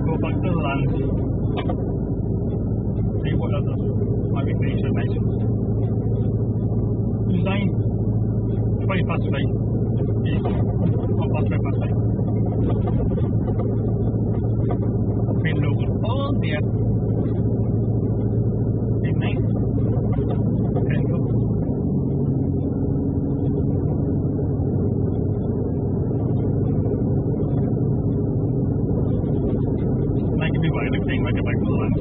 Go back to the land. See what others might be finished at night. Design 20 past 3. Yes. Half past 20 past 3. Been local all day. Been nice. Can go. Like if you buy the thing, like a back to the land.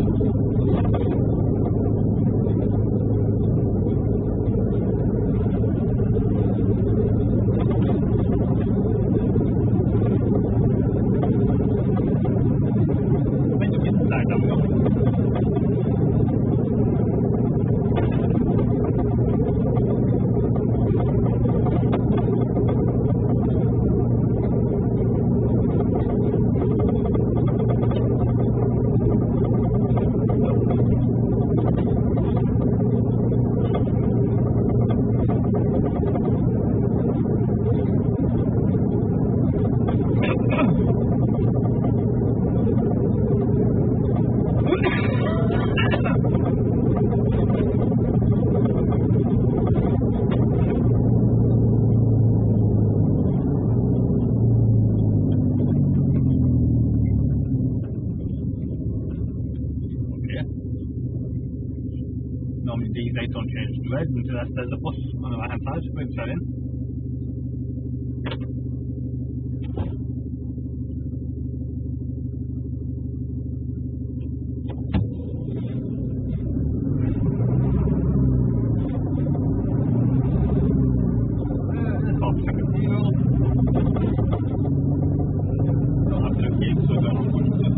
Normally these lights don't change to red until there's a bus on the right hand side with in. Don't have to look in, so don't have much to do.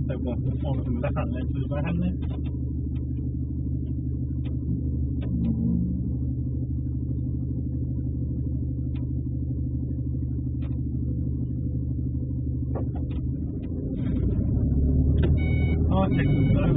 Tại bỏ phòng thử ra hẳn lên từ ba hẳn đấy. Chạy từ đó.